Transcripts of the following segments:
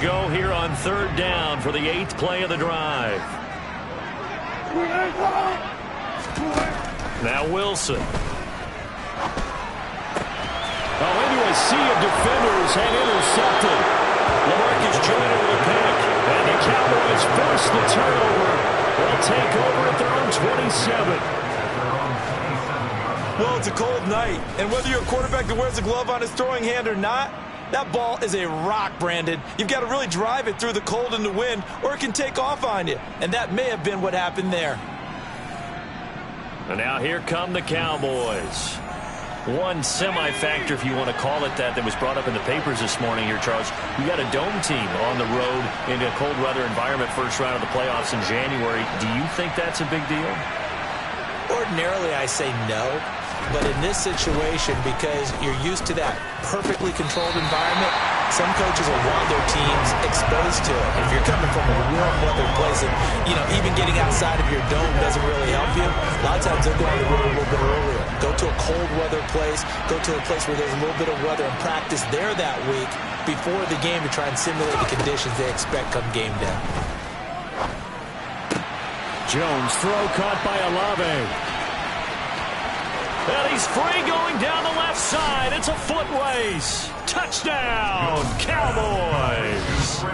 go here on third down for the 8th play of the drive. Now Wilson. Into a sea of defenders and intercepted. LaMarcus Joyner with a pick. And the Cowboys force the turnover. They'll take over at their own 27. Well, it's a cold night, and whether you're a quarterback that wears a glove on his throwing hand or not, that ball is a rock, Brandon. You've got to really drive it through the cold and the wind, or it can take off on you. And that may have been what happened there. And now here come the Cowboys. One semi-factor, if you want to call it that was brought up in the papers this morning here, Charles. You got a dome team on the road in a cold weather environment, first round of the playoffs in January. Do you think that's a big deal? Ordinarily, I say no. But in this situation, because you're used to that perfectly controlled environment, some coaches will want their teams exposed to it. If you're coming from a warm weather place and, even getting outside of your dome doesn't really help you, a lot of times they'll go on the road a little bit earlier. Go to a cold weather place, go to a place where there's a little bit of weather and practice there that week before the game to try and simulate the conditions they expect come game day. Jones, throw caught by Olave. And he's free going down the left side. It's a foot race. Touchdown, Cowboys.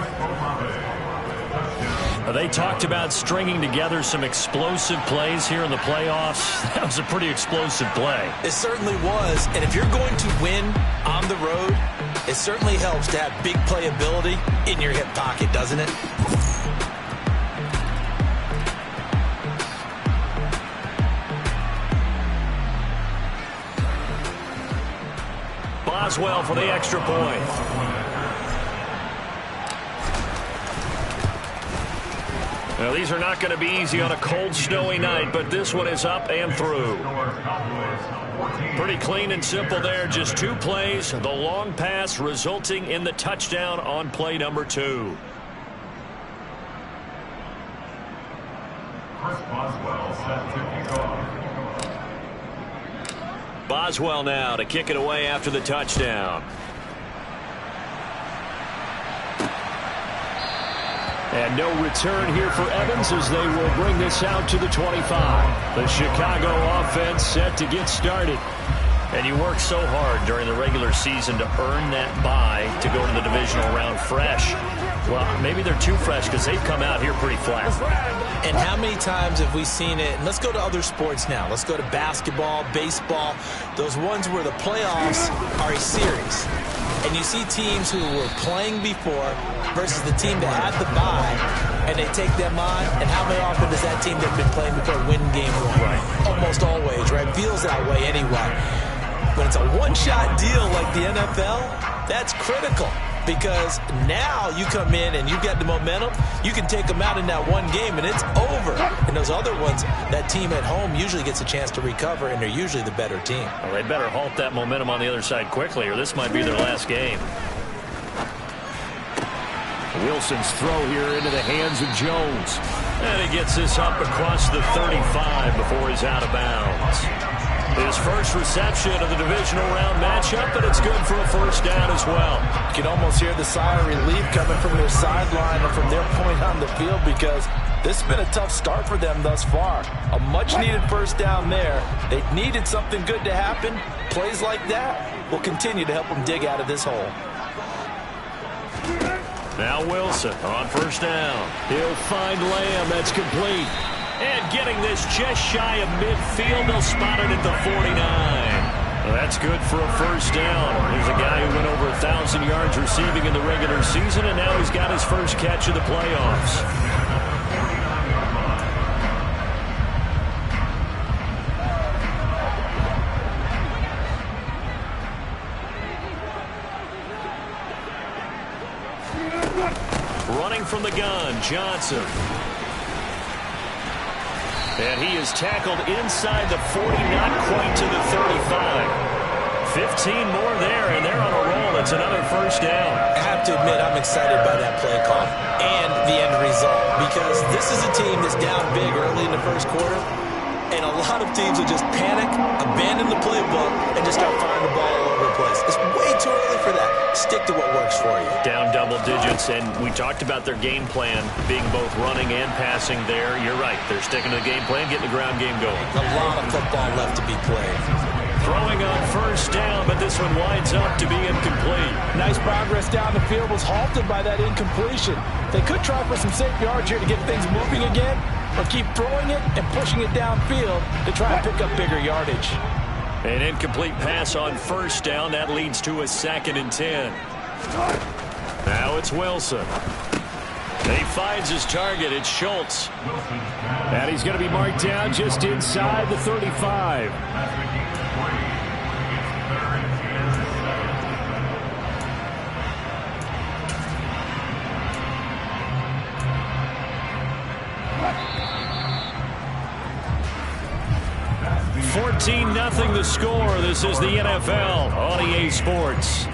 They talked about stringing together some explosive plays here in the playoffs. That was a pretty explosive play. It certainly was. And if you're going to win on the road, it certainly helps to have big playability in your hip pocket, doesn't it? Boswell for the extra point. Now, these are not going to be easy on a cold, snowy night, but this one is up and through. Pretty clean and simple there. Just 2 plays. The long pass resulting in the touchdown on play number 2. Boswell now to kick it away after the touchdown. And no return here for Evans as they will bring this out to the 25. The Chicago offense set to get started. And you work so hard during the regular season to earn that bye to go to the divisional round fresh. Well, maybe they're too fresh because they've come out here pretty flat. And how many times have we seen it? And let's go to other sports now. Let's go to basketball, baseball, those ones where the playoffs are a series. And you see teams who were playing before versus the team that had the bye, and they take them on. And how many often does that team that's been playing before win game 1? Right. Almost always, right? Feels that way anyway. When it's a one-shot deal like the NFL, that's critical. Because now you come in and you get the momentum, you can take them out in that one game and it's over. And those other ones, that team at home usually gets a chance to recover, and they're usually the better team. Well, they better halt that momentum on the other side quickly, or this might be their last game. Wilson's throw here into the hands of Jones. And he gets this up across the 35 before he's out of bounds. His first reception of the divisional round matchup, and it's good for a first down as well. You can almost hear the sigh of relief coming from their sideline and from their point on the field, because this has been a tough start for them thus far. A much-needed first down there. They needed something good to happen. Plays like that will continue to help them dig out of this hole. Now Wilson on first down. He'll find Lamb. That's complete. And getting this just shy of midfield, they'll spot it at the 49. Well, that's good for a first down. Here's a guy who went over 1,000 yards receiving in the regular season, and now he's got his first catch of the playoffs. Running from the gun, Johnson. And he is tackled inside the 40, not quite to the 35. 15 more there, and they're on a roll. It's another first down. I have to admit, I'm excited by that play call and the end result, because this is a team that's down big early in the first quarter, And a lot of teams will just panic, abandon the playbook, and just start firing the ball all over the place. It's way too early for that. Stick to what works for you. Down double digits, and we talked about their game plan being both running and passing there. You're right. They're sticking to the game plan, getting the ground game going. A lot of football left to be played. Throwing on first down, but this one winds up to be incomplete. Nice progress down the field was halted by that incompletion. They could try for some safe yards here to get things moving again, or keep throwing it and pushing it downfield to try and pick up bigger yardage. An incomplete pass on first down. That leads to a 2nd and 10. Now it's Wilson. He finds his target. It's Schultz. And he's going to be marked down just inside the 35. Nothing the score. This is the NFL on EA Sports.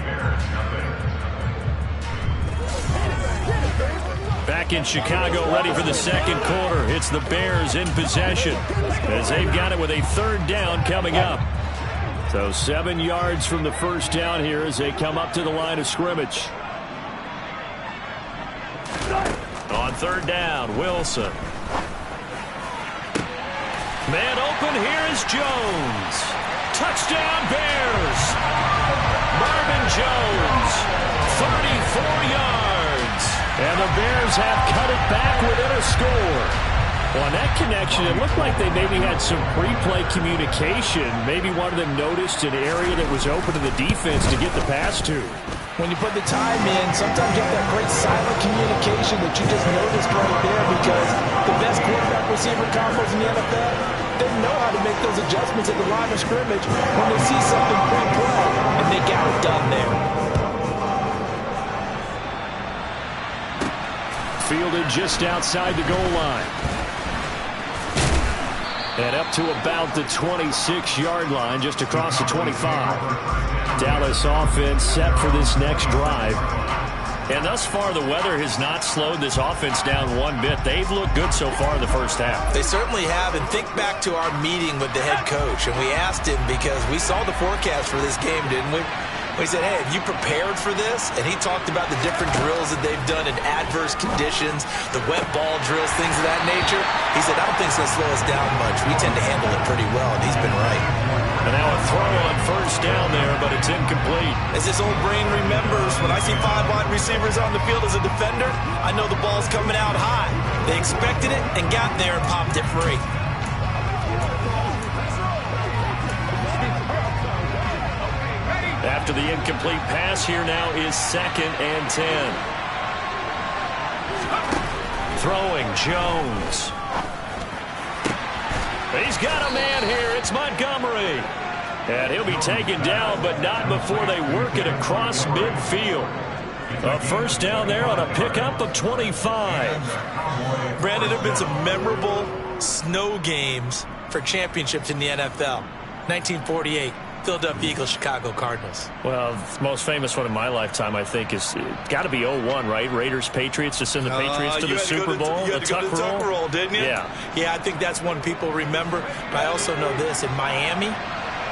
Back in Chicago, ready for the second quarter. It's the Bears in possession as they've got it with a 3rd down coming up. So 7 yards from the first down here as they come up to the line of scrimmage. On 3rd down, Wilson. Man open, here is Jones. Touchdown Bears. Marvin Jones, 34 yards. And the Bears have cut it back within a score. Well, on that connection, it looked like they maybe had some pre-play communication. Maybe one of them noticed an area that was open to the defense to get the pass to. When you put the time in, sometimes you have that great silent communication that you just noticed right there, because the best quarterback receiver combos in the NFL, they know how to make those adjustments at the line of scrimmage when they see something pre-play, and they got it done there. Fielded just outside the goal line. And up to about the 26-yard line, just across the 25. Dallas offense set for this next drive. And thus far, the weather has not slowed this offense down one bit. They've looked good so far in the first half. They certainly have. And think back to our meeting with the head coach. And we asked him, because we saw the forecast for this game, didn't we? We said, hey, have you prepared for this? And he talked about the different drills that they've done in adverse conditions, the wet ball drills, things of that nature. He said, I don't think it's going to slow us down much. We tend to handle it pretty well, and he's been right. And now a throw on first down there, but it's incomplete. As this old brain remembers, when I see 5 wide receivers on the field as a defender, I know the ball's coming out high. They expected it and got there and popped it free. After the incomplete pass, here now is 2nd and 10. Throwing, Jones. He's got a man here. It's Montgomery. And he'll be taken down, but not before they work it across midfield. A first down there on a pickup of 25. Brandon, there have been some memorable snow games for championships in the NFL. 1948. Philadelphia Eagles, Chicago Cardinals. Well, the most famous one in my lifetime, I think, is got to be 01, right? Raiders, Patriots, to send the Patriots to the Super Bowl. You had to go to the Tuck roll, didn't you? Yeah. Yeah, I think that's one people remember. But I also know this. In Miami,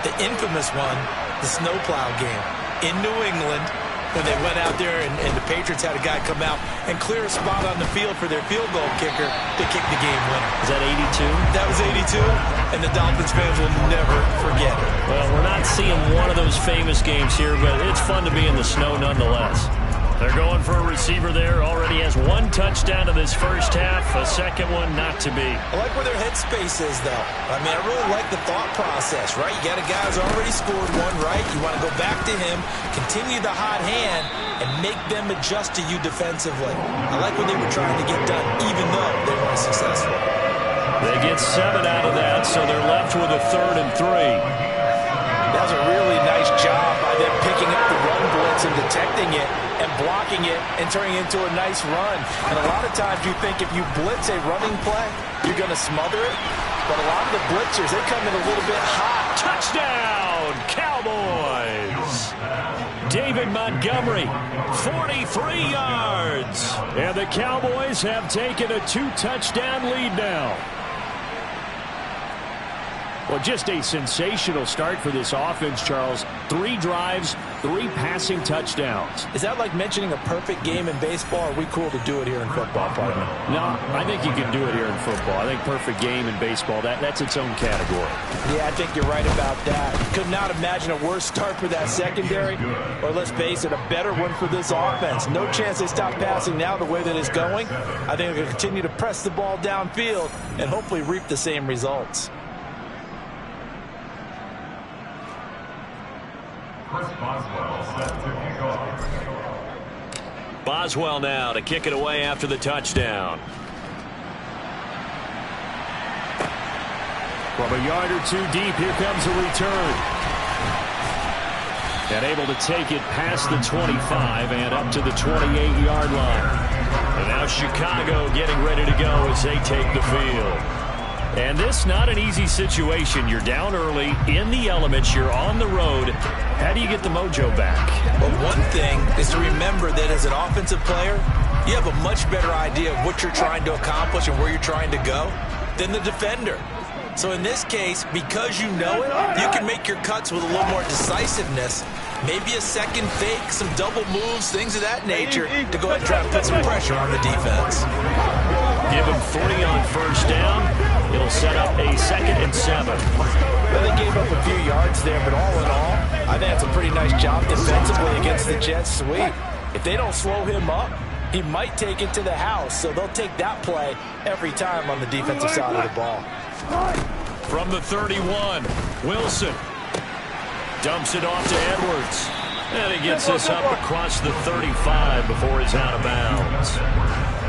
the infamous one, the snowplow game in New England, when they went out there and the Patriots had a guy come out and clear a spot on the field for their field goal kicker to kick the game winner. Is that 82? That was 82, and the Dolphins fans will never forget it. Well, we're not seeing one of those famous games here, but it's fun to be in the snow nonetheless. They're going for a receiver there. Already has 1 touchdown in this first half. A second one not to be. I like where their headspace is, though. I mean, I really like the thought process, right? You got a guy who's already scored one, right? You want to go back to him, continue the hot hand, and make them adjust to you defensively. I like what they were trying to get done, even though they weren't successful. They get 7 out of that, so they're left with a 3rd and 3. That was a really nice job by them picking up the run blitz and detecting it and blocking it and turning it into a nice run. And a lot of times you think if you blitz a running play, you're going to smother it. But a lot of the blitzers, they come in a little bit hot. Touchdown, Cowboys! David Montgomery, 43 yards. And the Cowboys have taken a 2-touchdown lead now. Well, just a sensational start for this offense, Charles. 3 drives, 3 passing touchdowns. Is that like mentioning a perfect game in baseball, or are we cool to do it here in football, partner? No, I think you can do it here in football. I think perfect game in baseball, that's its own category. Yeah, I think you're right about that. Could not imagine a worse start for that secondary, or let's face it, a better one for this offense. No chance they stop passing now the way that it's going. I think they're going to continue to press the ball downfield and hopefully reap the same results. Boswell now to kick it away after the touchdown. From a yard or 2 deep, here comes a return. And able to take it past the 25 and up to the 28-yard line. And now Chicago getting ready to go as they take the field. And this not an easy situation. You're down early, in the elements, you're on the road. How do you get the mojo back? Well, one thing is to remember that as an offensive player, you have a much better idea of what you're trying to accomplish and where you're trying to go than the defender. So in this case, because you know it, you can make your cuts with a little more decisiveness, maybe a second fake, some double moves, things of that nature, to go ahead and try to put some pressure on the defense. Give him 3 on first down. It'll set up a 2nd and 7. Well, they gave up a few yards there, but all in all, I think that's a pretty nice job defensively against the Jets' sweep. If they don't slow him up, he might take it to the house, so they'll take that play every time on the defensive side of the ball. From the 31, Wilson dumps it off to Edwards. And he gets this up across the 35 before he's out of bounds.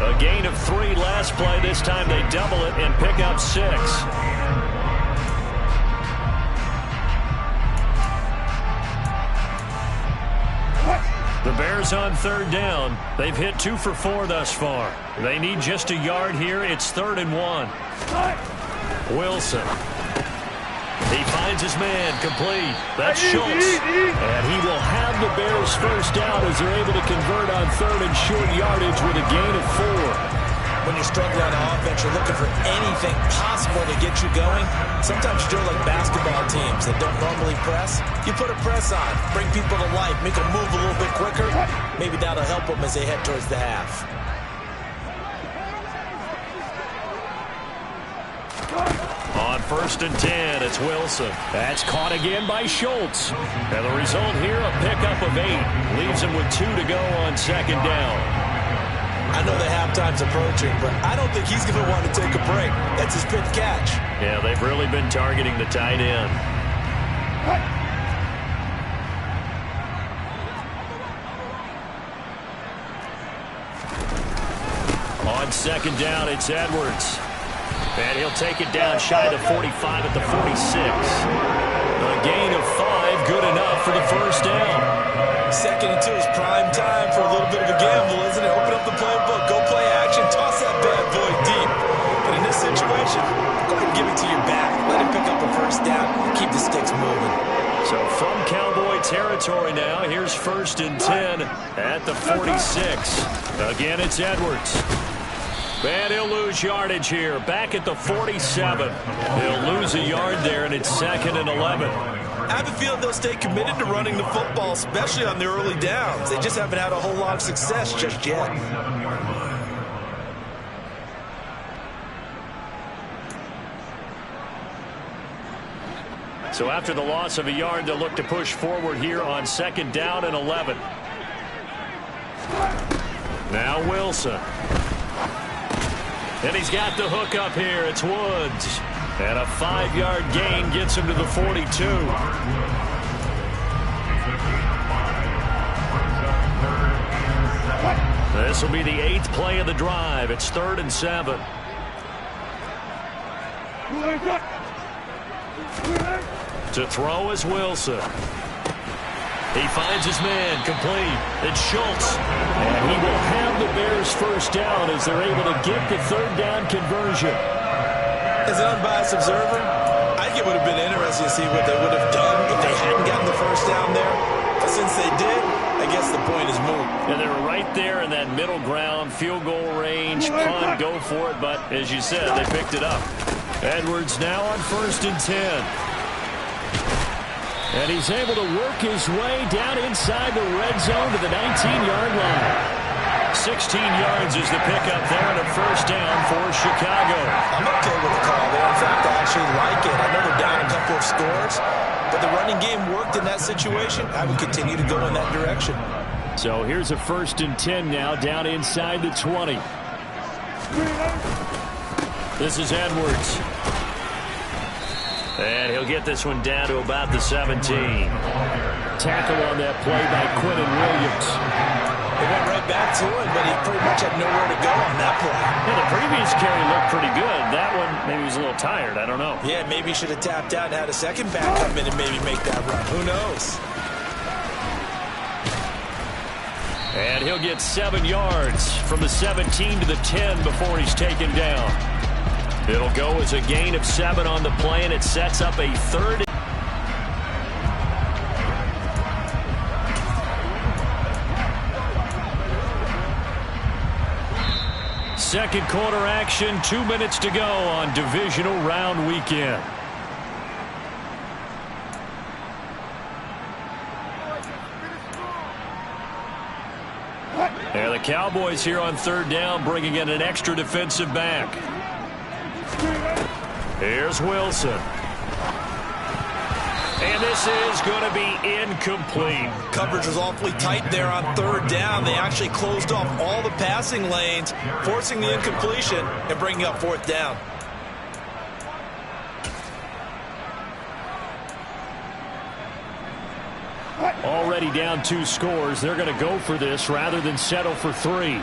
A gain of 3 last play. This time they double it and pick up 6. The Bears on 3rd down. They've hit 2 for 4 thus far. They need just a yard here. It's 3rd and 1. Wilson. He finds his man, complete. That's Schultz. And he will have the Bears first down as they're able to convert on 3rd and short yardage with a gain of 4. When you're struggling on offense, you're looking for anything possible to get you going. Sometimes you do it like basketball teams that don't normally press. You put a press on, bring people to life, make them move a little bit quicker. Maybe that'll help them as they head towards the half. On 1st and 10, it's Wilson. That's caught again by Schultz. And the result here, a pickup of 8. Leaves him with 2 to go on 2nd down. I know the halftime's approaching, but I don't think he's going to want to take a break. That's his 5th catch. Yeah, they've really been targeting the tight end. On 2nd down, it's Edwards. And he'll take it down shy of the 45 at the 46. A gain of 5, good enough for the first down. 2nd and 2 is prime time for a little bit of a gamble, isn't it? Open up the playbook, go play action, toss that bad boy deep. But in this situation, go ahead and give it to your back. Let him pick up a first down, keep the sticks moving. So from Cowboy territory now, here's 1st and 10 at the 46. Again, it's Edwards. And he'll lose yardage here. Back at the 47. He'll lose a yard there, and it's 2nd and 11. I have a feeling they'll stay committed to running the football, especially on the early downs. They just haven't had a whole lot of success just yet. So after the loss of a yard, they'll look to push forward here on 2nd down and 11. Now Wilson. And he's got the hook up here. It's Woods. And a 5-yard gain gets him to the 42. This will be the 8th play of the drive. It's 3rd and 7. To throw is Wilson. He finds his man, complete. It's Schultz. And he will have the Bears first down as they're able to get the 3rd down conversion. As an unbiased observer, I think it would have been interesting to see what they would have done if they hadn't gotten the first down there. But since they did, I guess the point is moot. And they were right there in that middle ground, field goal range, punt, go for it. But as you said, they picked it up. Edwards now on 1st and 10. And he's able to work his way down inside the red zone to the 19-yard line. 16 yards is the pickup there and a 1st down for Chicago. I'm okay with the call there. In fact, I actually like it. I know they're down a couple of scores, but the running game worked in that situation. I would continue to go in that direction. So here's a 1st and 10 now down inside the 20. This is Edwards. And he'll get this one down to about the 17. Tackle on that play by Quinton Williams. They went right back to him, but he pretty much had nowhere to go on that play. Yeah, the previous carry looked pretty good. That one, maybe he was a little tired. I don't know. Yeah, maybe he should have tapped out and had a second back come in and maybe make that run. Who knows? And he'll get 7 yards from the 17 to the 10 before he's taken down. It'll go as a gain of 7 on the play, and it sets up a 3rd. Second quarter action, 2 minutes to go on divisional round weekend. And the Cowboys here on 3rd down, bringing in an extra defensive back. Here's Wilson. And this is going to be incomplete. Coverage was awfully tight there on 3rd down. They actually closed off all the passing lanes, forcing the incompletion and bringing up 4th down. Already down 2 scores. They're going to go for this rather than settle for 3.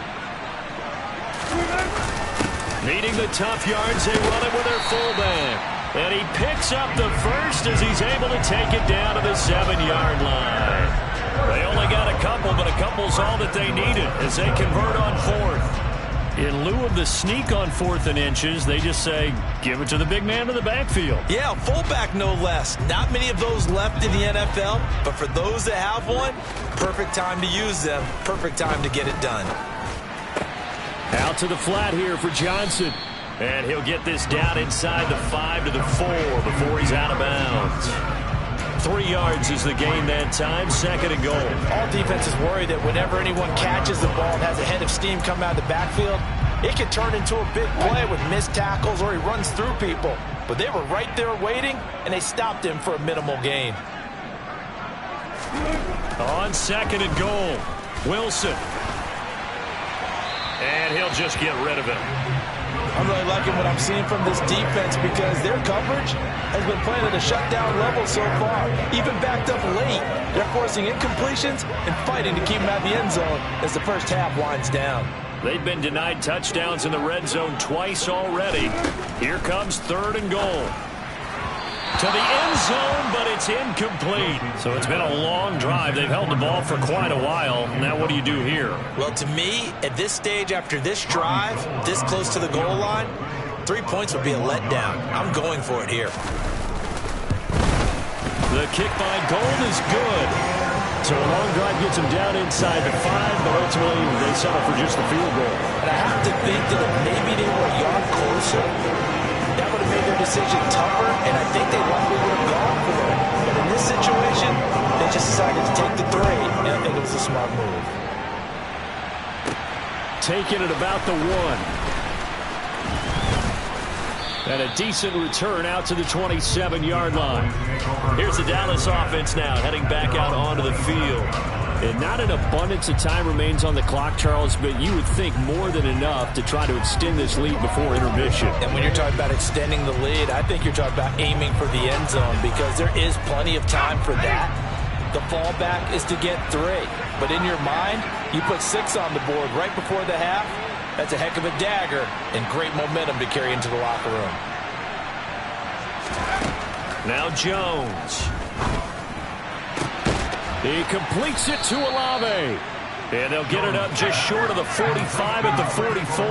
Needing the tough yards, they run it with their fullback. And he picks up the 1st as he's able to take it down to the 7-yard line. They only got a couple, but a couple's all that they needed as they convert on 4th. In lieu of the sneak on 4th and inches, they just say, give it to the big man in the backfield. Yeah, fullback no less. Not many of those left in the NFL, but for those that have one, perfect time to use them, perfect time to get it done. Out to the flat here for Johnson. And he'll get this down inside the 5 to the 4 before he's out of bounds. 3 yards is the gain that time, 2nd and goal. All defenses worry that whenever anyone catches the ball and has a head of steam come out of the backfield, it can turn into a big play with missed tackles or he runs through people. But they were right there waiting, and they stopped him for a minimal gain. On 2nd and goal, Wilson. And he'll just get rid of it. I'm really liking what I'm seeing from this defense because their coverage has been playing at a shutdown level so far. Even backed up late, they're forcing incompletions and fighting to keep them out of the end zone as the first half winds down. They've been denied touchdowns in the red zone twice already. Here comes 3rd and goal. To the end zone, but it's incomplete. So it's been a long drive. They've held the ball for quite a while. Now what do you do here? Well, to me, at this stage after this drive, this close to the goal line, 3 points would be a letdown. I'm going for it here. The kick by Gold is good. So a long drive gets them down inside the 5, but ultimately they settle for just the field goal. And I have to think that if maybe they were a yard closer, that would have made their decision tougher, and I think they likely would have gone for it. But in this situation, they just decided to take the 3, and I think it was a smart move. Taking it about the 1. And a decent return out to the 27-yard line. Here's the Dallas offense now, heading back out onto the field. And not an abundance of time remains on the clock, Charles, but you would think more than enough to try to extend this lead before intermission. And when you're talking about extending the lead, I think you're talking about aiming for the end zone because there is plenty of time for that. The fallback is to get 3. But in your mind, you put 6 on the board right before the half. That's a heck of a dagger and great momentum to carry into the locker room. Now Jones. He completes it to Olave. And they'll get it up just short of the 45 at the 44.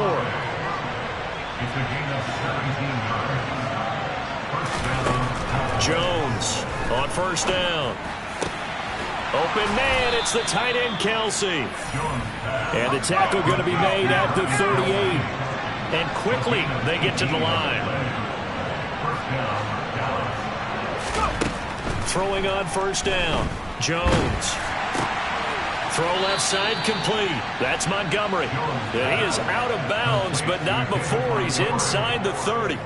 Jones on 1st down. Open man, it's the tight end, Kelsey. And the tackle going to be made at the 38. And quickly, they get to the line. Throwing on first down. Jones. Throw left side complete. That's Montgomery. And he is out of bounds, but not before he's inside the 30.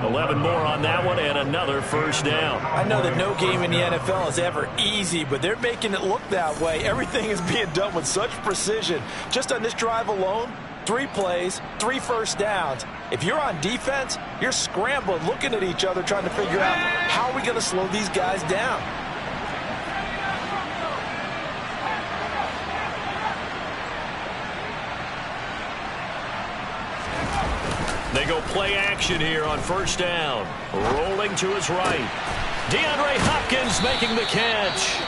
11 more on that one and another first down. I know that no game in the NFL is ever easy, but they're making it look that way. Everything is being done with such precision. Just on this drive alone, 3 plays, 3 first downs. If you're on defense, you're scrambling, looking at each other, trying to figure out how are we going to slow these guys down. They go play action here on first down. Rolling to his right. DeAndre Hopkins making the catch.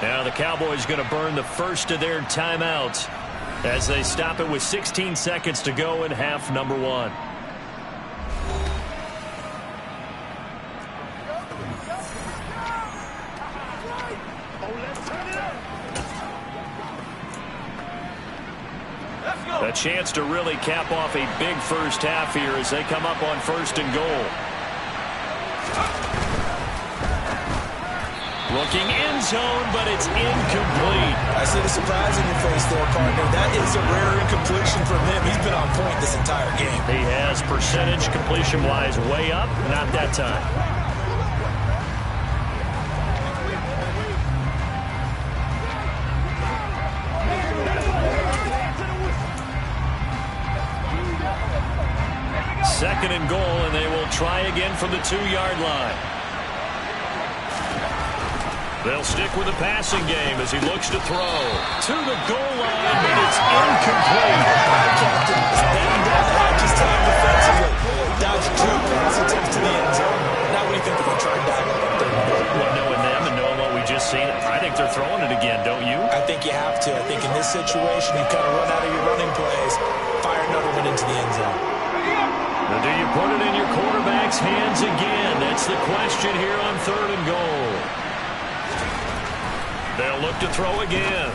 Now the Cowboys going to burn the first of their timeouts as they stop it with 16 seconds to go in half number 1. A chance to really cap off a big first half here as they come up on first and goal. Looking end zone, but it's incomplete. I see the surprise in your face there, partner. That is a rare incompletion from him. He's been on point this entire game. He has percentage completion-wise way up. Not that time. Second and goal, and they will try again from the 2-yard line. They'll stick with the passing game as he looks to throw. To the goal line, but it's incomplete. Captain is letting down the hatches time defensively. Dodged 2 pass attempts to the end zone. Now what do you think they're going to try and dive up on third and goal? Well, knowing them and knowing what we just seen, I think they're throwing it again, don't you? I think you have to. I think in this situation, you kind of run out of your running plays, fire another one into the end zone. Now, do you put it in your quarterback's hands again? That's the question here on third and goal. They'll look to throw again.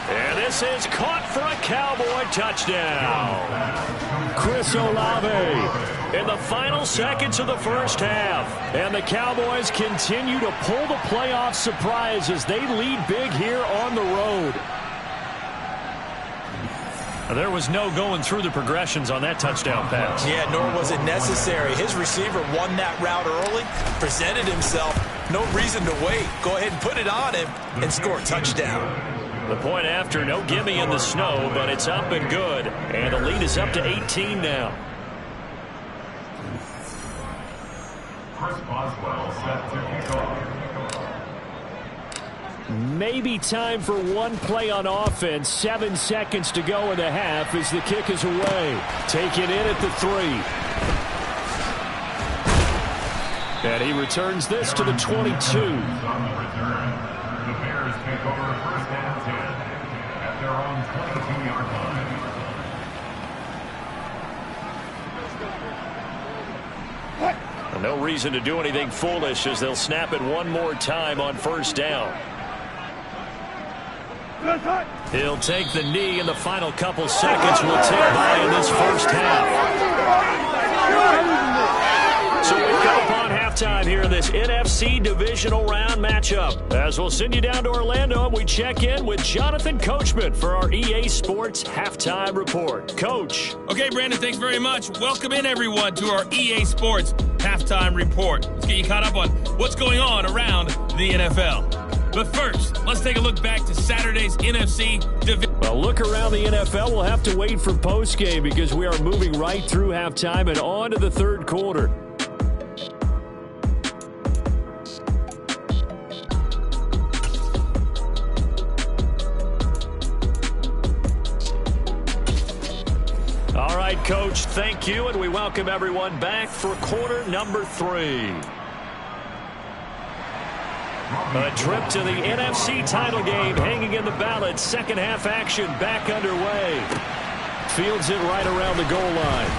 And this is caught for a Cowboy touchdown. Chris Olave in the final seconds of the first half. And the Cowboys continue to pull the playoff surprise as they lead big here on the road. There was no going through the progressions on that touchdown pass. Yeah, nor was it necessary. His receiver won that route early, presented himself. No reason to wait. Go ahead and put it on him and score a touchdown. The point after, no gimme in the snow, but it's up and good. And the lead is up to 18 now. Chris Boswell set to kick off. Maybe time for one play on offense. 7 seconds to go in the half as the kick is away. Take it in at the 3. And he returns this to the 22. On the return, the Bears take over first and 10 at their own 22-yard line. No reason to do anything foolish as they'll snap it one more time on first down. He'll take the knee in the final couple seconds. Will tick by in this first half. So we've come upon halftime here in this NFC divisional round matchup. As we'll send you down to Orlando, and we check in with Jonathan Coachman for our EA Sports Halftime Report. Coach. Okay, Brandon, thanks very much. Welcome in, everyone, to our EA Sports Halftime Report. Let's get you caught up on what's going on around the NFL. But first, let's take a look back to Saturday's NFC division. A look around the NFL. We'll have to wait for postgame because we are moving right through halftime and on to the third quarter. All right, Coach, thank you, and we welcome everyone back for quarter number 3. A trip to the NFC title game hanging in the balance. Second half action back underway. Fields it right around the goal line.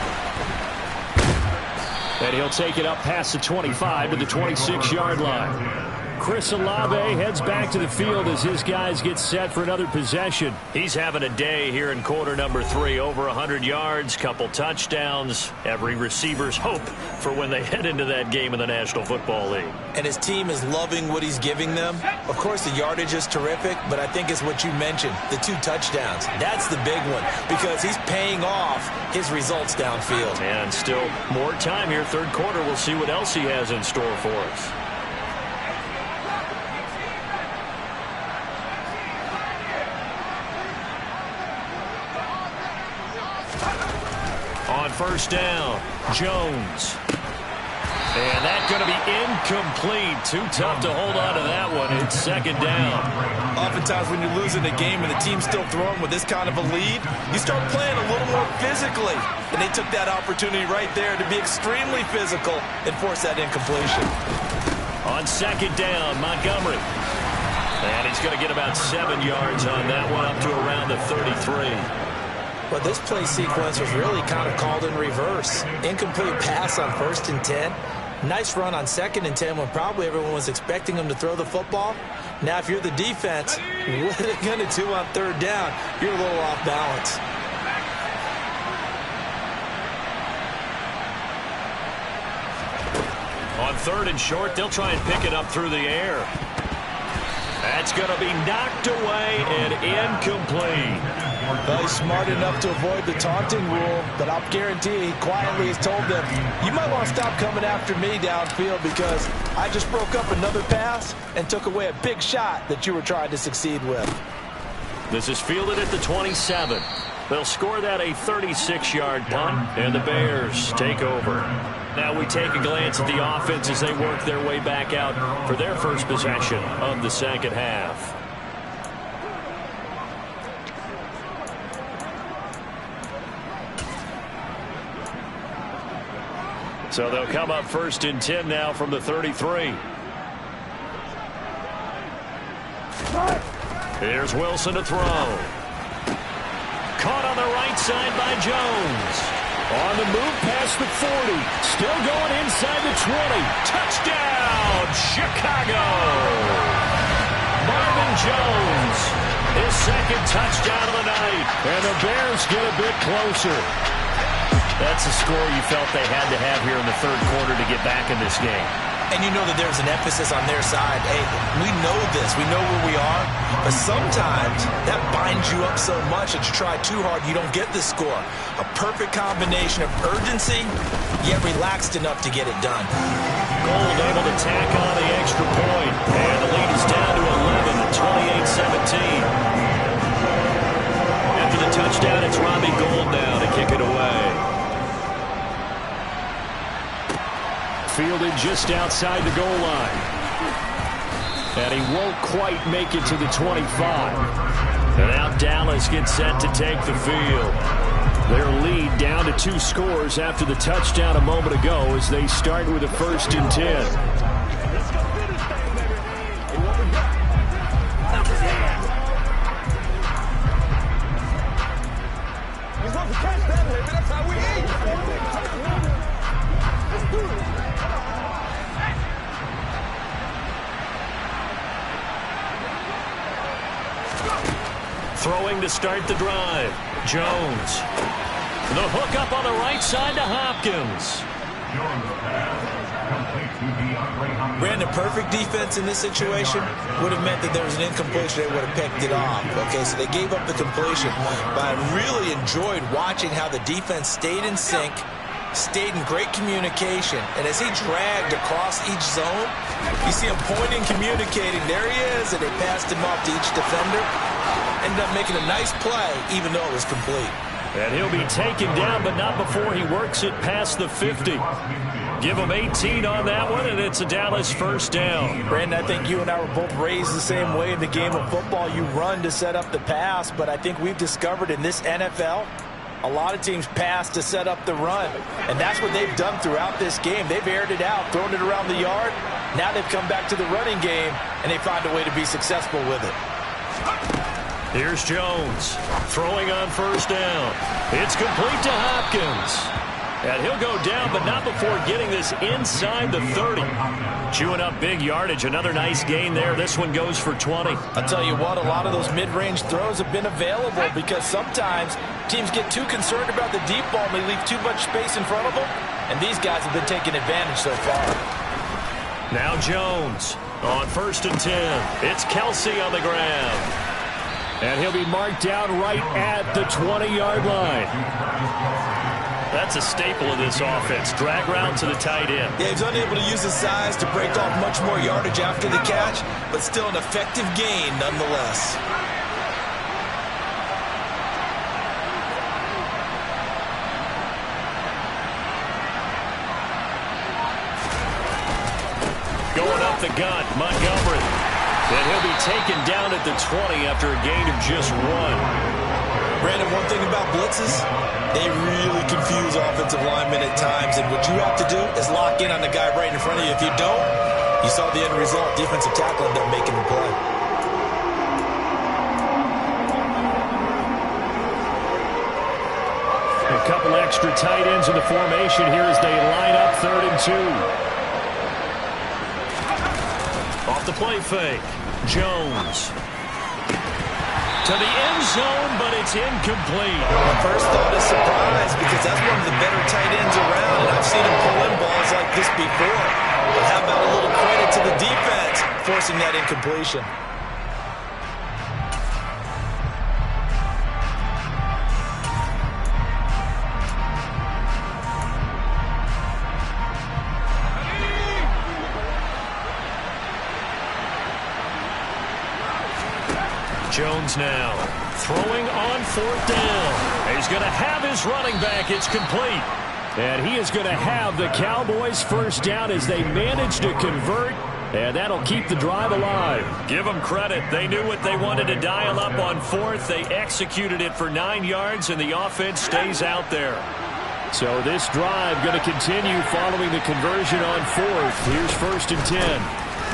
And he'll take it up past the 25 to the 26-yard line. Chris Olave heads back to the field as his guys get set for another possession. He's having a day here in quarter number 3. Over 100 yards, couple touchdowns. Every receiver's hope for when they head into that game in the National Football League. And his team is loving what he's giving them. Of course, the yardage is terrific, but I think it's what you mentioned, the 2 touchdowns. That's the big one because he's paying off his results downfield. And still more time here. Third quarter, we'll see what else he has in store for us. On first down, Jones. And that's going to be incomplete. Too tough to hold on to that one. It's second down. Oftentimes when you're losing a game and the team's still throwing with this kind of a lead, you start playing a little more physically. And they took that opportunity right there to be extremely physical and force that incompletion. On second down, Montgomery. And he's going to get about 7 yards on that one, up to around the 33. Well, this play sequence was really kind of called in reverse. Incomplete pass on 1st and 10. Nice run on 2nd and 10 when probably everyone was expecting him to throw the football. Now, if you're the defense, what are they going to do on 3rd down? You're a little off balance. On 3rd and short, they'll try and pick it up through the air. That's going to be knocked away and incomplete. Well, he's smart enough to avoid the taunting rule, but I'll guarantee he quietly has told them, you might want to stop coming after me downfield because I just broke up another pass and took away a big shot that you were trying to succeed with. This is fielded at the 27. They'll score that a 36-yard punt, and the Bears take over. Now we take a glance at the offense as they work their way back out for their first possession of the second half. So they'll come up 1st and 10 now from the 33. Here's Wilson to throw. Caught on the right side by Jones. On the move past the 40. Still going inside the 20. Touchdown, Chicago! Marvin Jones, his 2nd touchdown of the night. And the Bears get a bit closer. That's a score you felt they had to have here in the 3rd quarter to get back in this game. And you know that there's an emphasis on their side. Hey, we know this. We know where we are. But sometimes that binds you up so much that you try too hard, you don't get the score. A perfect combination of urgency, yet relaxed enough to get it done. Gold able to tack on the extra point. And the lead is down to 11, 28-17. After the touchdown, it's Robbie Gould now to kick it away. Fielded just outside the goal line. And he won't quite make it to the 25. And now Dallas gets set to take the field. Their lead down to 2 scores after the touchdown a moment ago as they start with a 1st and 10. Throwing to start the drive. Jones. The hook up on the right side to Hopkins. Brandon, perfect defense in this situation would have meant that there was an incompletion. They would have picked it off. Okay, so they gave up the completion. But I really enjoyed watching how the defense stayed in sync, stayed in great communication. And as he dragged across each zone, you see him pointing, communicating. There he is, and they passed him off to each defender. Ended up making a nice play, even though it was complete. And he'll be taken down, but not before he works it past the 50. Give him 18 on that one, and it's a Dallas 1st down. Brandon, I think you and I were both raised the same way in the game of football. You run to set up the pass, but I think we've discovered in this NFL, a lot of teams pass to set up the run. And that's what they've done throughout this game. They've aired it out, thrown it around the yard. Now they've come back to the running game, and they find a way to be successful with it. Here's Jones throwing on 1st down. It's complete to Hopkins. And he'll go down, but not before getting this inside the 30. Chewing up big yardage. Another nice gain there. This one goes for 20. I'll tell you what, a lot of those mid-range throws have been available because sometimes teams get too concerned about the deep ball and they leave too much space in front of them. And these guys have been taking advantage so far. Now Jones on 1st and 10. It's Kelsey on the ground. And he'll be marked down right at the 20-yard line. That's a staple of this offense. Drag route to the tight end. Yeah, he's unable to use his size to break off much more yardage after the catch, but still an effective gain nonetheless. Going up the gut, Montgomery. And he'll be taken down at the 20 after a gain of just 1. Brandon, one thing about blitzes, they really confuse offensive linemen at times, and what you have to do is lock in on the guy right in front of you. If you don't, you saw the end result. Defensive tackle ended up making the play. A couple extra tight ends in the formation here as they line up 3rd and 2. Off the play fake. Jones. To the end zone, but it's incomplete. My first thought is surprise because that's one of the better tight ends around, and I've seen him pull in balls like this before. But how about a little credit to the defense forcing that incompletion? Jones now throwing on 4th down. He's going to have his running back. It's complete. And he is going to have the Cowboys' first down as they manage to convert. And that'll keep the drive alive. Give them credit. They knew what they wanted to dial up on 4th. They executed it for 9 yards, and the offense stays out there. So this drive going to continue following the conversion on 4th. Here's 1st and 10.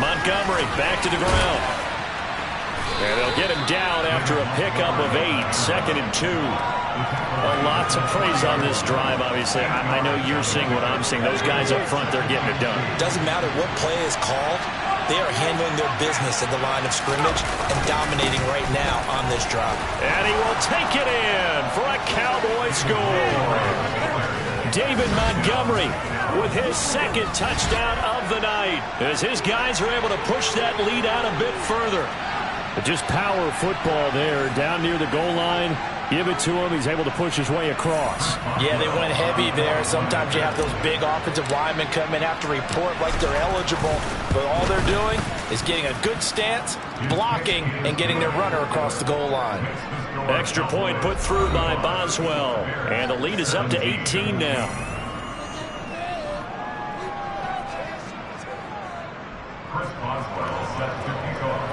Montgomery back to the ground. And they'll get him down after a pickup of 8, 2nd and 2. Well, lots of praise on this drive, obviously. I know you're seeing what I'm seeing. Those guys up front, they're getting it done. Doesn't matter what play is called. They are handling their business at the line of scrimmage and dominating right now on this drive. And he will take it in for a Cowboy score. David Montgomery with his 2nd touchdown of the night as his guys are able to push that lead out a bit further. But just power football there down near the goal line. Give it to him. He's able to push his way across. Yeah, they went heavy there. Sometimes you have those big offensive linemen come in, have to report like they're eligible. But all they're doing is getting a good stance, blocking, and getting their runner across the goal line. Extra point put through by Boswell. And the lead is up to 18 now. Chris Boswell set to kick off.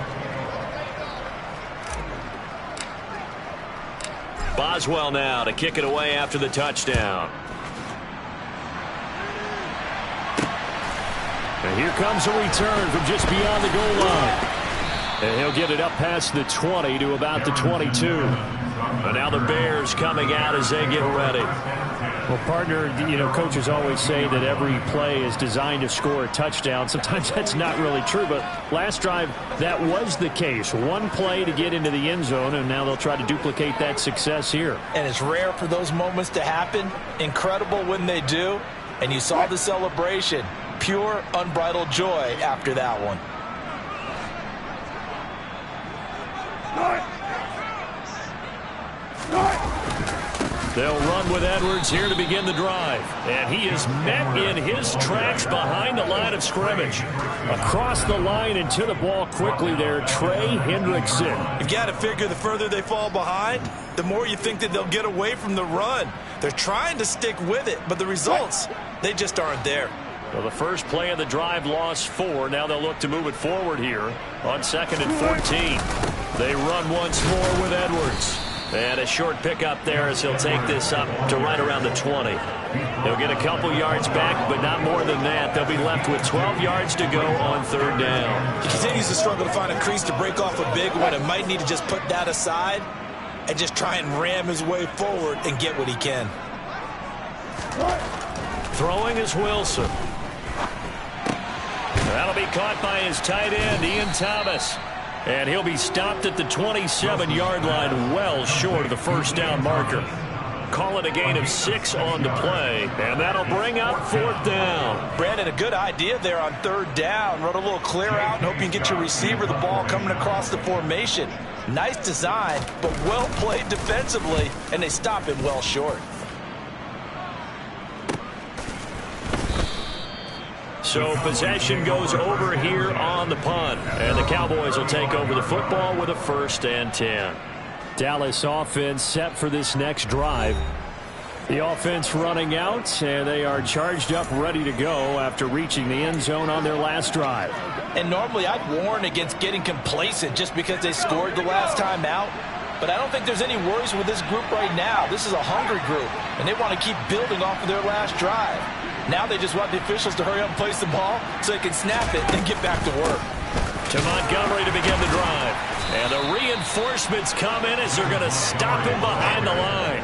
Boswell now to kick it away after the touchdown. And here comes a return from just beyond the goal line. And he'll get it up past the 20 to about the 22. And now the Bears coming out as they get ready. Well, partner, you know, coaches always say that every play is designed to score a touchdown. Sometimes that's not really true, but last drive, that was the case. One play to get into the end zone, and now they'll try to duplicate that success here. And it's rare for those moments to happen. Incredible when they do. And you saw the celebration. Pure, unbridled joy after that one. They'll run with Edwards here to begin the drive. And he is met in his tracks behind the line of scrimmage. Across the line and to the ball quickly there, Trey Hendrickson. You've got to figure the further they fall behind, the more you think that they'll get away from the run. They're trying to stick with it, but the results, they just aren't there. Well, the first play of the drive lost 4. Now they'll look to move it forward here on 2nd and 14. They run once more with Edwards. And a short pickup there as he'll take this up to right around the 20. He'll get a couple yards back, but not more than that. They'll be left with 12 yards to go on 3rd down. He continues to struggle to find a crease to break off a big one and might need to just put that aside and just try and ram his way forward and get what he can. Throwing is Wilson. That'll be caught by his tight end, Ian Thomas. And he'll be stopped at the 27-yard line, well short of the first down marker. Call it a gain of 6 on the play, and that'll bring up 4th down. Brandon, a good idea there on 3rd down. Run a little clear out and hope you can get your receiver the ball coming across the formation. Nice design, but well played defensively, and they stop him well short. So possession goes over here on the punt, and the Cowboys will take over the football with a 1st and 10. Dallas offense set for this next drive. The offense running out, and they are charged up, ready to go after reaching the end zone on their last drive. And normally I'd warn against getting complacent just because they scored the last time out. But I don't think there's any worries with this group right now. This is a hungry group, and they want to keep building off of their last drive. Now they just want the officials to hurry up and place the ball so they can snap it and get back to work. To Montgomery to begin the drive. And the reinforcements come in as they're going to stop him behind the line.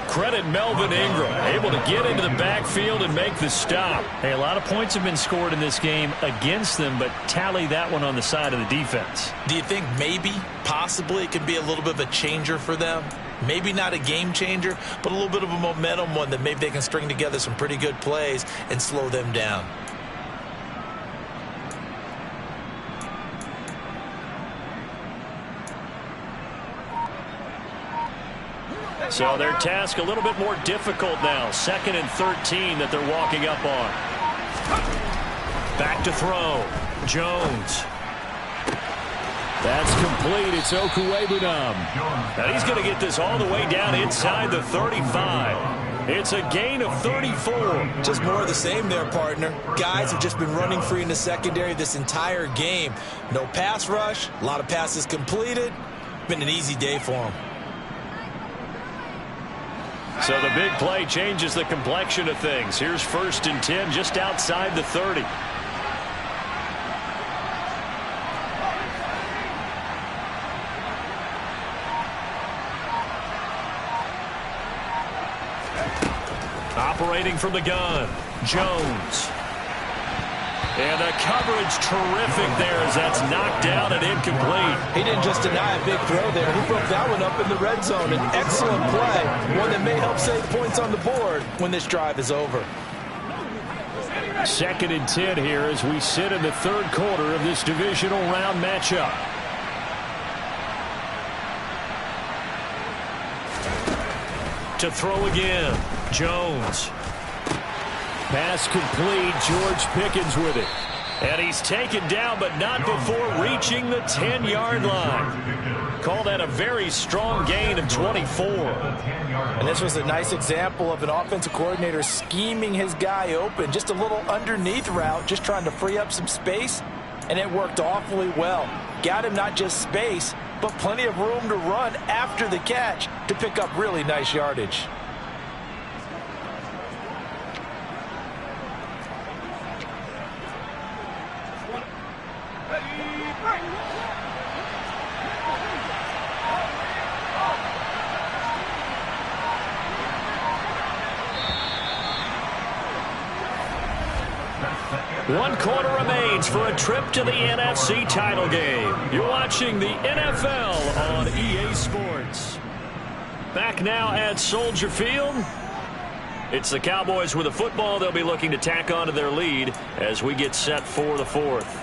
Credit Melvin Ingram, able to get into the backfield and make the stop. Hey, a lot of points have been scored in this game against them, but tally that one on the side of the defense. Do you think maybe, possibly, it could be a little bit of a changer for them? Maybe not a game changer, but a little bit of a momentum one that maybe they can string together some pretty good plays and slow them down. So their task a little bit more difficult now. 2nd and 13 that they're walking up on. Back to throw. Jones. That's complete. It's Okuwebunam. And he's going to get this all the way down inside the 35. It's a gain of 34. Just more of the same there, partner. Guys have just been running free in the secondary this entire game. No pass rush. A lot of passes completed. Been an easy day for them. So the big play changes the complexion of things. Here's 1st and 10 just outside the 30. Operating from the gun, Jones. And the coverage terrific there as that's knocked down and incomplete. He didn't just deny a big throw there. He broke that one up in the red zone. An excellent play, one that may help save points on the board when this drive is over. 2nd and 10 here as we sit in the 3rd quarter of this divisional round matchup. To throw again, Jones. Pass complete, George Pickens with it. And he's taken down, but not before reaching the 10-yard line. Call that a very strong gain of 24. And this was a nice example of an offensive coordinator scheming his guy open. Just a little underneath route, just trying to free up some space. And it worked awfully well. Got him not just space, but plenty of room to run after the catch to pick up really nice yardage. One quarter remains for a trip to the NFC title game. You're watching the NFL on EA Sports. Back now at Soldier Field. It's the Cowboys with the football. They'll be looking to tack onto their lead as we get set for the 4th.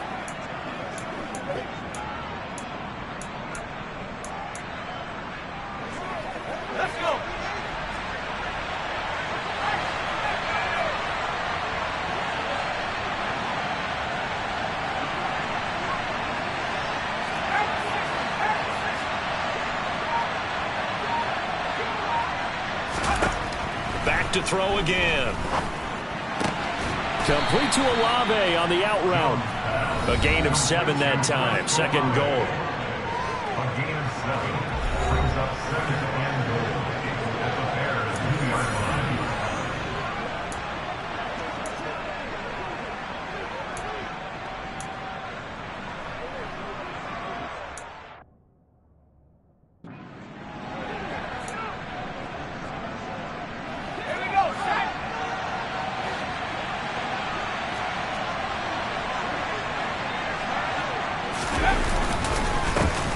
To throw again. Complete to Olave on the out route. A gain of 7 that time. 2nd goal. A gain of 7 brings up 2nd and goal at the Bears' 2-yard line.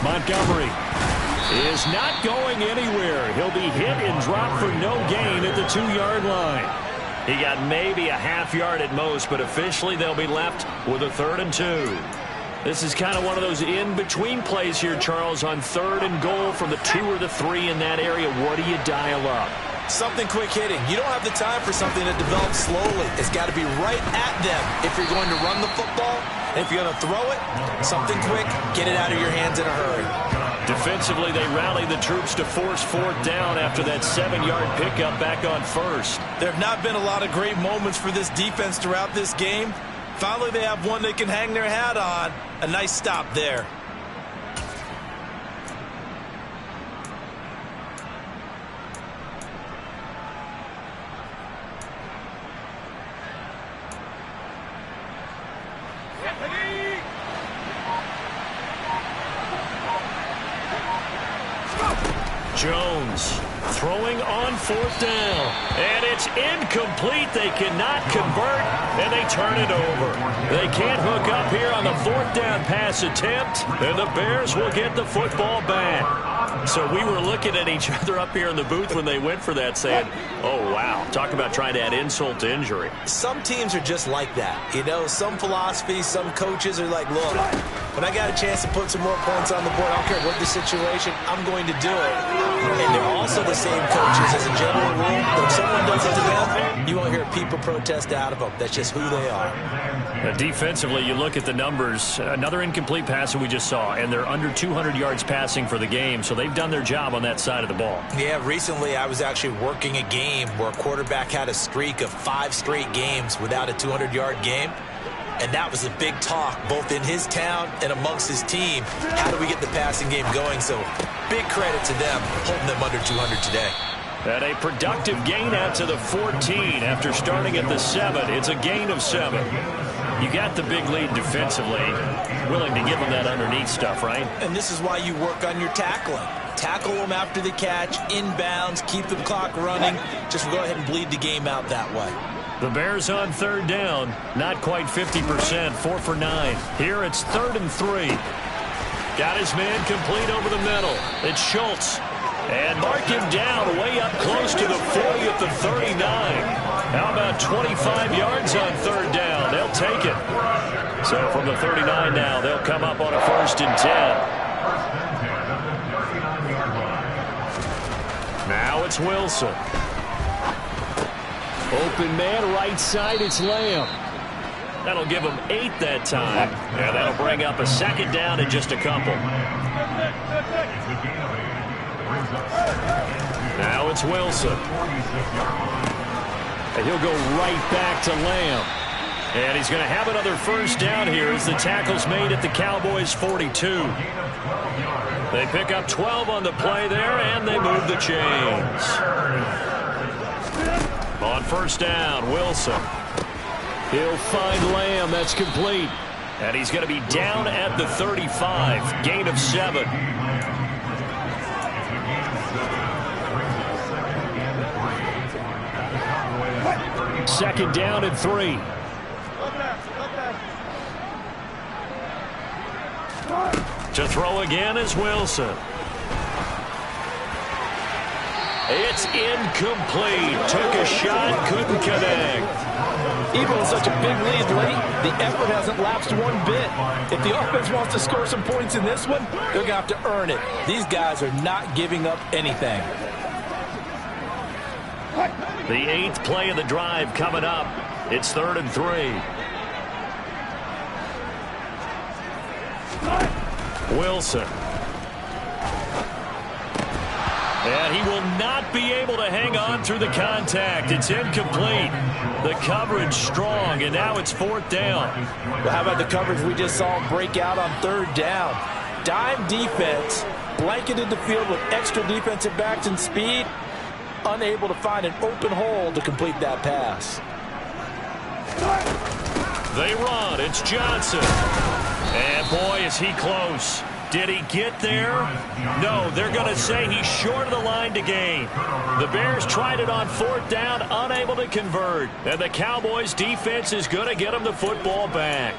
Montgomery is not going anywhere. He'll be hit and dropped for no gain at the 2-yard line. He got maybe a half yard at most, but officially they'll be left with a 3rd and 2. This is kind of one of those in-between plays here, Charles, on 3rd and goal from the 2 or the 3 in that area. What do you dial up? Something quick hitting. You don't have the time for something that develops slowly. It's got to be right at them if you're going to run the football. And if you're going to throw it, something quick, get it out of your hands in a hurry. Defensively, they rally the troops to force 4th down after that 7-yard pickup back on 1st. There have not been a lot of great moments for this defense throughout this game. Finally, they have one they can hang their hat on. A nice stop there. Jones throwing on 4th down. And it's incomplete. They cannot convert, and they turn it over. They can't hook up here on the 4th down pass attempt, and the Bears will get the football back. So we were looking at each other up here in the booth when they went for that saying, oh, wow, talk about trying to add insult to injury. Some teams are just like that. You know, some philosophies, some coaches are like, look, when I got a chance to put some more points on the board, I don't care what the situation, I'm going to do it. And they're also the same coaches as a general rule. But if someone does it to them, you won't hear people protest out of them. That's just who they are. Defensively, you look at the numbers. Another incomplete pass that we just saw, and they're under 200 yards passing for the game, so they've done their job on that side of the ball. Yeah, recently I was actually working a game where a quarterback had a streak of 5 straight games without a 200-yard game. And that was a big talk, both in his town and amongst his team. How do we get the passing game going? So big credit to them, holding them under 200 today. And a productive gain out to the 14 after starting at the 7. It's a gain of 7. You got the big lead defensively, willing to give them that underneath stuff, right? And this is why you work on your tackling. Tackle them after the catch, inbounds, keep the clock running. Just go ahead and bleed the game out that way. The Bears on 3rd down, not quite 50%, 4 for 9. Here it's 3rd and 3. Got his man complete over the middle. It's Schultz. And mark him down way up close to the 40 at the 39. How about 25 yards on 3rd down? They'll take it. So from the 39 now, they'll come up on a 1st and 10. Now it's Wilson. Open man, right side, it's Lamb. That'll give him 8 that time. And that'll bring up a 2nd down and just a couple. Now it's Wilson. And he'll go right back to Lamb. And he's going to have another 1st down here as the tackle's made at the Cowboys 42. They pick up 12 on the play there, and they move the chains. On 1st down, Wilson. He'll find Lamb. That's complete. And he's going to be down at the 35. Gain of 7. Second down and 3. To throw again is Wilson. It's incomplete. Took a shot, couldn't connect. Even with such a big lead late, the effort hasn't lapsed one bit. If the offense wants to score some points in this one, they're going to have to earn it. These guys are not giving up anything. The 8th play of the drive coming up. It's 3rd and 3. Wilson. And he will not be able to hang on through the contact. It's incomplete. The coverage strong, and now it's 4th down. Well, how about the coverage we just saw him break out on 3rd down? Dime defense, blanketed the field with extra defensive backs and speed, unable to find an open hole to complete that pass. They run. It's Johnson. And boy, is he close. Did he get there? No, they're going to say he's short of the line to gain. The Bears tried it on 4th down, unable to convert. And the Cowboys defense is going to get him the football back.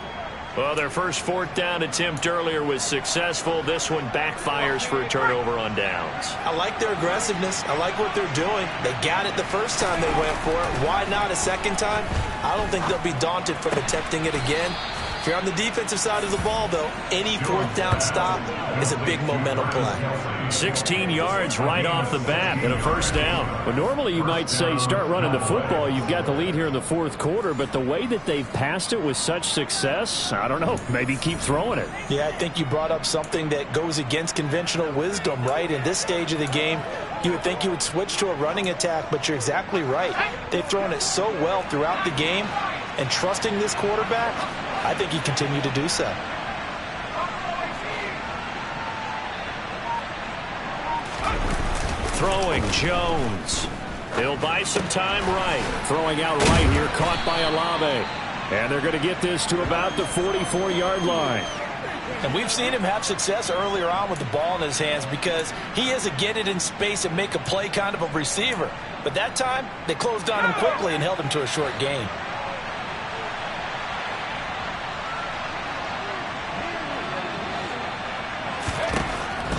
Well, their first fourth down attempt earlier was successful. This one backfires for a turnover on downs. I like their aggressiveness. I like what they're doing. They got it the first time they went for it. Why not a second time? I don't think they'll be daunted from attempting it again. If you're on the defensive side of the ball, though, any fourth down stop is a big momentum play. 16 yards right off the bat and a first down. Well, normally you might say start running the football. You've got the lead here in the fourth quarter, but the way that they've passed it with such success, I don't know, maybe keep throwing it. Yeah, I think you brought up something that goes against conventional wisdom, right? In this stage of the game, you would think you would switch to a running attack, but you're exactly right. They've thrown it so well throughout the game, and trusting this quarterback, I think he continued to do so. Throwing Jones. He'll buy some time right. Throwing out right here, caught by Olave. And they're going to get this to about the 44-yard line. And we've seen him have success earlier on with the ball in his hands because he is a get it in space and make a play kind of a receiver. But that time, they closed on him quickly and held him to a short gain.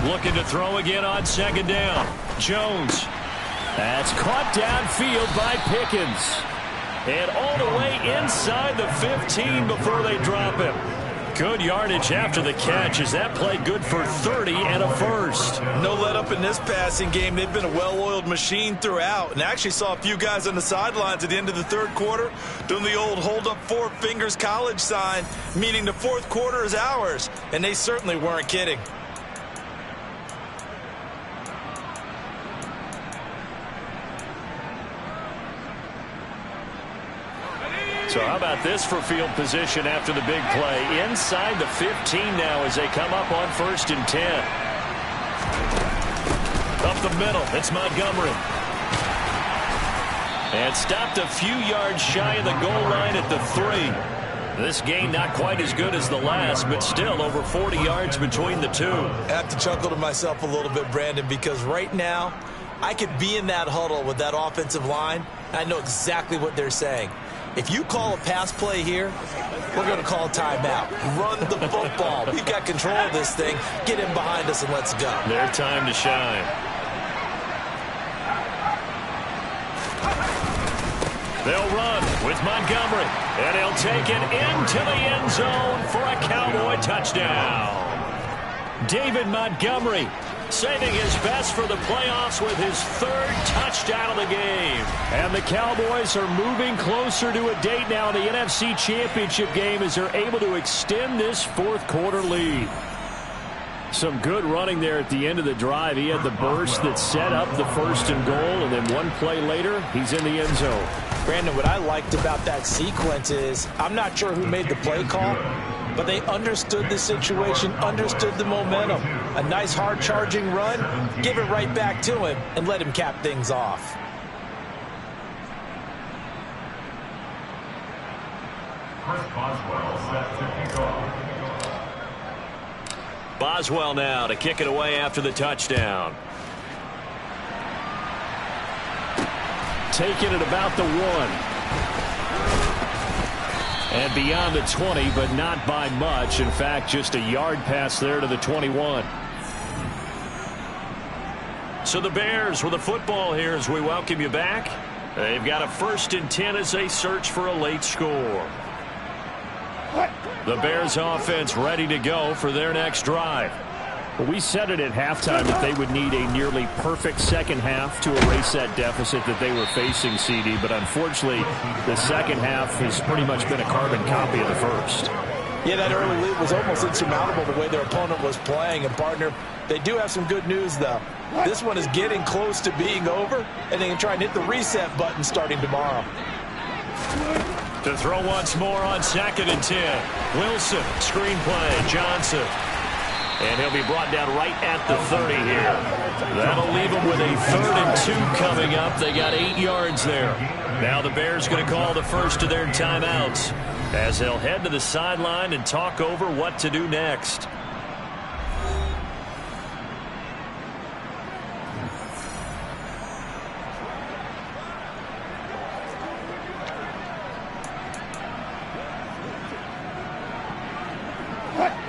Looking to throw again on second down. Jones. That's caught downfield by Pickens. And all the way inside the 15 before they drop him. Good yardage after the catch. Is that play good for 30 and a first? No let up in this passing game. They've been a well-oiled machine throughout. And I actually saw a few guys on the sidelines at the end of the third quarter doing the old hold up four fingers college sign, meaning the fourth quarter is ours. And they certainly weren't kidding. So how about this for field position after the big play? Inside the 15 now as they come up on 1st and 10. Up the middle, it's Montgomery. And stopped a few yards shy of the goal line at the 3. This gain not quite as good as the last, but still over 40 yards between the two. I have to chuckle to myself a little bit, Brandon, because right now I could be in that huddle with that offensive line. I know exactly what they're saying. If you call a pass play here, we're going to call a timeout. Run the football. We've got control of this thing. Get him behind us and let's go. Their time to shine. They'll run with Montgomery. And he'll take it into the end zone for a Cowboy touchdown. David Montgomery saving his best for the playoffs with his 3rd touchdown of the game. And the Cowboys are moving closer to a date now in the NFC Championship game as they're able to extend this fourth quarter lead. Some good running there at the end of the drive. He had the burst that set up the 1st and goal, and then one play later, he's in the end zone. Brandon, what I liked about that sequence is I'm not sure who made the play call, but they understood the situation, understood the momentum. A nice hard charging run, give it right back to him, and let him cap things off. Chris Boswell set to kick off. Boswell now to kick it away after the touchdown. Taking it about the 1. And beyond the 20, but not by much. In fact, just a yard pass there to the 21. So the Bears with the football here as we welcome you back. They've got a 1st and 10 as they search for a late score. The Bears offense ready to go for their next drive. Well, we said it at halftime that they would need a nearly perfect second half to erase that deficit that they were facing, CD. But unfortunately, the second half has pretty much been a carbon copy of the first. Yeah, that early lead was almost insurmountable the way their opponent was playing. And, partner, they do have some good news, though. This one is getting close to being over, and they can try and hit the reset button starting tomorrow. To throw once more on 2nd and 10. Wilson, screenplay, Johnson. And he'll be brought down right at the 30 here. That'll leave him with a 3rd and 2 coming up. They got 8 yards there. Now the Bears going to call the first of their timeouts as they'll head to the sideline and talk over what to do next.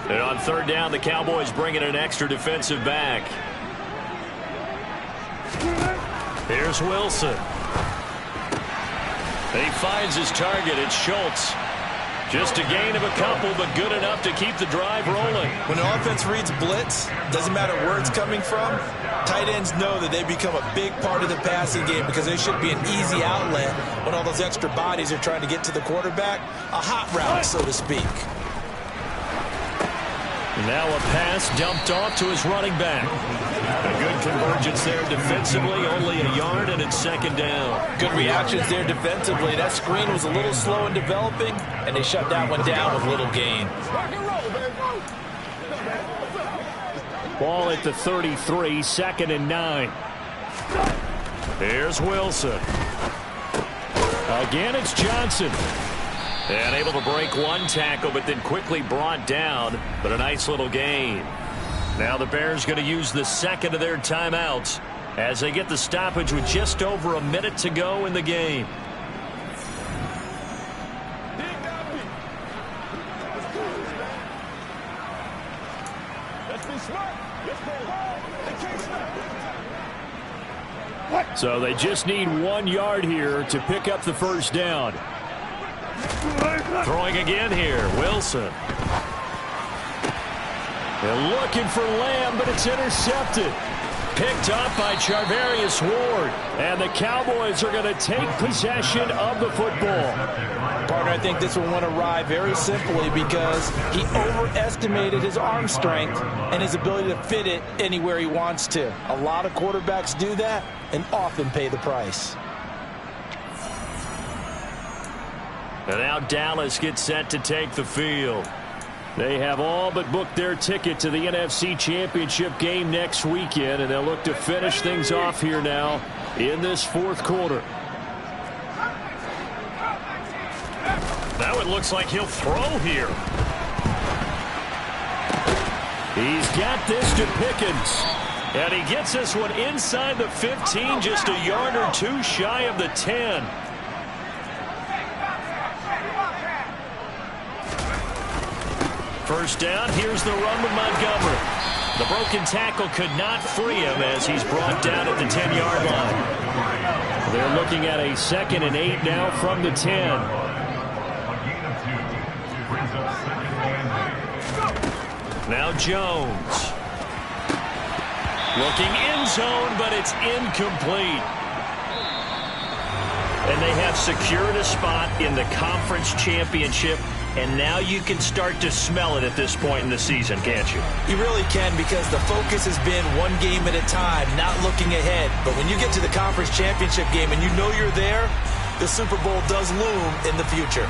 And on third down, the Cowboys bring in an extra defensive back. Here's Wilson. And he finds his target. It's Schultz. Just a gain of a couple, but good enough to keep the drive rolling. When the offense reads blitz, doesn't matter where it's coming from, tight ends know that they become a big part of the passing game because they should be an easy outlet when all those extra bodies are trying to get to the quarterback. A hot route, so to speak. Now a pass dumped off to his running back. A good convergence there defensively, only a yard, and it's second down. Good reactions there defensively. That screen was a little slow in developing, and they shut that one down with little gain. Ball at the 33, 2nd and 9. Here's Wilson. Again, it's Johnson. And able to break one tackle, but then quickly brought down. But a nice little gain. Now the Bears going to use the second of their timeouts as they get the stoppage with just over a minute to go in the game. So they just need 1 yard here to pick up the first down. Throwing again here, Wilson. They're looking for Lamb, but it's intercepted. Picked up by Charvarius Ward. And the Cowboys are going to take possession of the football. Partner, I think this one went awry very simply because he overestimated his arm strength and his ability to fit it anywhere he wants to. A lot of quarterbacks do that and often pay the price. And now Dallas gets set to take the field. They have all but booked their ticket to the NFC Championship game next weekend, and they'll look to finish things off here now in this fourth quarter. Now it looks like he'll throw here. He's got this to Pickens. And he gets this one inside the 15, just a yard or two shy of the 10. First down, here's the run with Montgomery. The broken tackle could not free him as he's brought down at the 10-yard line. They're looking at a 2nd and 8 now from the 10. Now Jones. Looking end zone, but it's incomplete. And they have secured a spot in the conference championship. And now you can start to smell it at this point in the season, can't you? You really can, because the focus has been one game at a time, not looking ahead. But when you get to the conference championship game and you know you're there, the Super Bowl does loom in the future.